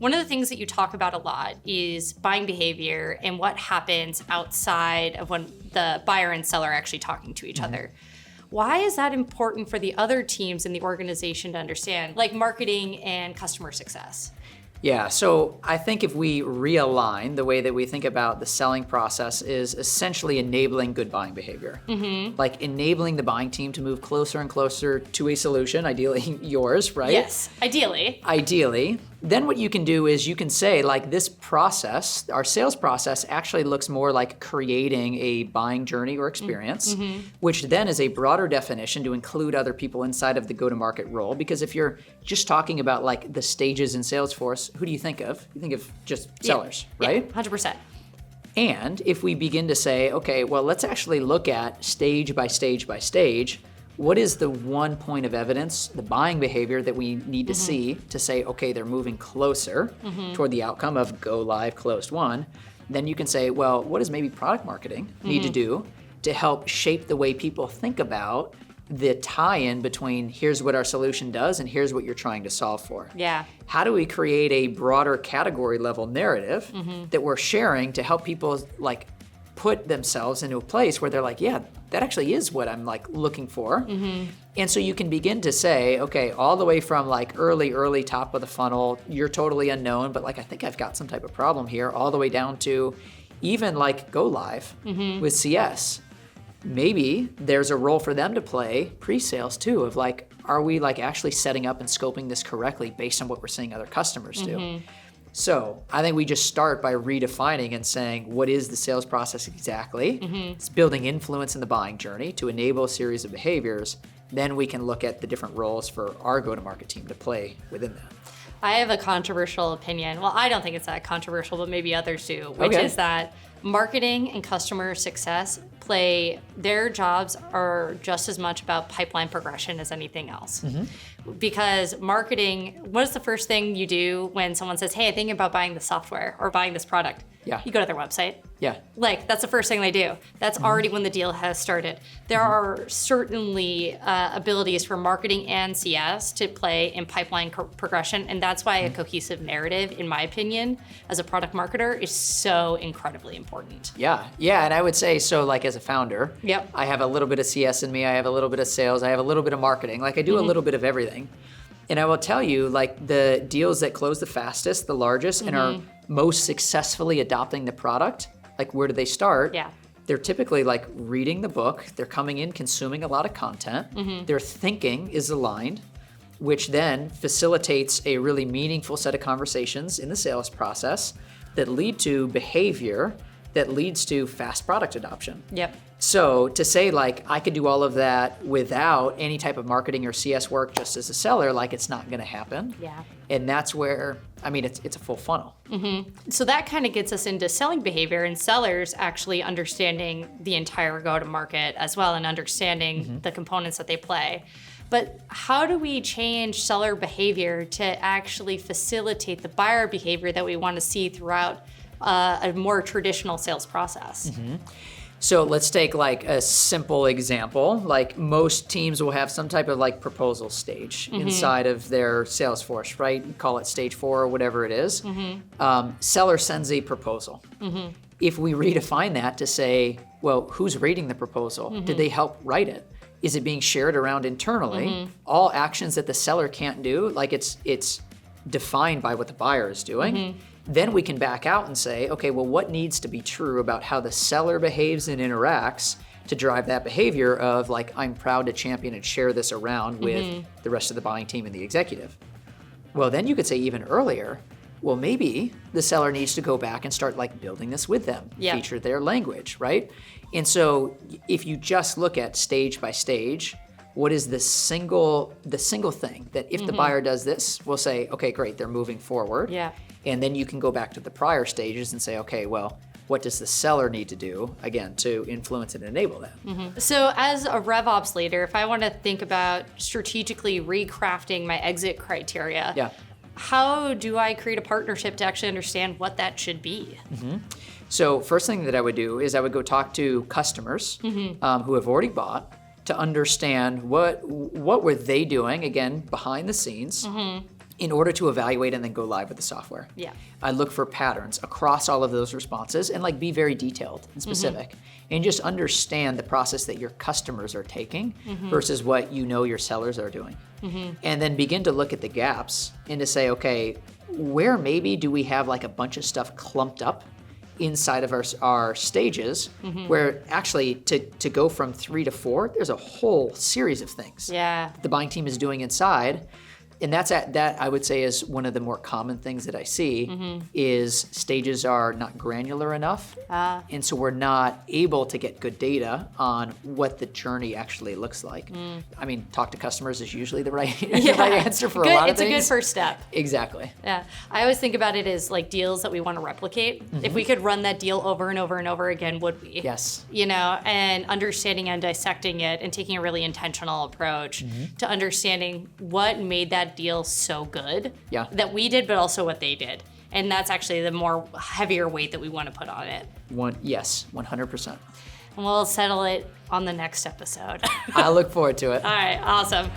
One of the things that you talk about a lot is buying behavior and what happens outside of when the buyer and seller are actually talking to each other. Why is that important for the other teams in the organization to understand, like marketing and customer success? Yeah, so I think if we realign the way that we think about the selling process is essentially enabling good buying behavior. Like enabling the buying team to move closer and closer to a solution, ideally yours, right? Yes, ideally. Ideally. Then what you can do is you can say, like, this process, our sales process actually looks more like creating a buying journey or experience, which then is a broader definition to include other people inside of the go-to-market role. Because if you're just talking about like the stages in Salesforce, who do you think of? You think of just sellers, right? Yeah, 100%. And if we begin to say, okay, well, let's actually look at stage by stage by stage, what is the one point of evidence, the buying behavior that we need to see to say, okay, they're moving closer toward the outcome of go live closed won? Then you can say, well, what does maybe product marketing need to do to help shape the way people think about the tie-in between here's what our solution does and here's what you're trying to solve for? Yeah. How do we create a broader category level narrative that we're sharing to help people like put themselves into a place where they're like, yeah, that actually is what I'm like looking for. And so you can begin to say, okay, all the way from like early top of the funnel, you're totally unknown, but like, I think I've got some type of problem here, all the way down to even like go live with CS. Maybe there's a role for them to play pre-sales too, of like, are we like actually setting up and scoping this correctly based on what we're seeing other customers do? So I think we just start by redefining and saying, what is the sales process exactly? It's building influence in the buying journey to enable a series of behaviors. Then we can look at the different roles for our go-to-market team to play within that. I have a controversial opinion. Well, I don't think it's that controversial, but maybe others do, which is that marketing and customer success their jobs are just as much about pipeline progression as anything else. Because marketing, what is the first thing you do when someone says, hey, I'm thinking about buying this software or buying this product? Yeah. You go to their website. Yeah. Like, that's the first thing they do. That's already when the deal has started. There are certainly abilities for marketing and CS to play in pipeline progression, and that's why a cohesive narrative, in my opinion, as a product marketer, is so incredibly important. Yeah, and I would say, so like as a founder, I have a little bit of CS in me, I have a little bit of sales, I have a little bit of marketing, like I do a little bit of everything. And I will tell you, like the deals that close the fastest, the largest, and are most successfully adopting the product, like where do they start? Yeah. They're typically like reading the book, they're coming in, consuming a lot of content, their thinking is aligned, which then facilitates a really meaningful set of conversations in the sales process that lead to behavior that leads to fast product adoption. Yep. So to say like, I could do all of that without any type of marketing or CS work just as a seller, like it's not gonna happen. Yeah. And that's where, I mean, it's a full funnel. So that kind of gets us into selling behavior and sellers actually understanding the entire go-to-market as well and understanding the components that they play. But how do we change seller behavior to actually facilitate the buyer behavior that we want to see throughout a more traditional sales process? So let's take like a simple example. Like most teams will have some type of like proposal stage inside of their Salesforce, right? Call it stage 4 or whatever it is. Seller sends a proposal. If we redefine that to say, well, who's rating the proposal? Did they help write it? Is it being shared around internally? All actions that the seller can't do, like it's defined by what the buyer is doing. Then we can back out and say, okay, well, what needs to be true about how the seller behaves and interacts to drive that behavior of like, I'm proud to champion and share this around with the rest of the buying team and the executive. Well, then you could say even earlier, well, maybe the seller needs to go back and start like building this with them, feature their language, right? And so if you just look at stage by stage, what is the single thing that if the buyer does this, we'll say, okay, great, they're moving forward. And then you can go back to the prior stages and say, okay, well, what does the seller need to do, again, to influence and enable that? So as a RevOps leader, if I want to think about strategically recrafting my exit criteria, how do I create a partnership to actually understand what that should be? So first thing that I would do is I would go talk to customers who have already bought to understand what were they doing, again, behind the scenes, in order to evaluate and then go live with the software. Yeah. I look for patterns across all of those responses and like be very detailed and specific and just understand the process that your customers are taking versus what you know your sellers are doing. And then begin to look at the gaps and to say, okay, where maybe do we have like a bunch of stuff clumped up inside of our stages where actually to go from 3 to 4, there's a whole series of things the buying team is doing inside. And that I would say is one of the more common things that I see is stages are not granular enough. And so we're not able to get good data on what the journey actually looks like. I mean, talk to customers is usually the right, the right answer for a lot of things. It's a good first step. Exactly. Yeah. I always think about it as like deals that we want to replicate. If we could run that deal over and over and over again, would we? Yes. You know, and understanding and dissecting it and taking a really intentional approach to understanding what made that deal so good that we did, but also what they did. And that's actually the more heavier weight that we want to put on it. Yes, 100%. And we'll settle it on the next episode. I look forward to it. All right, awesome.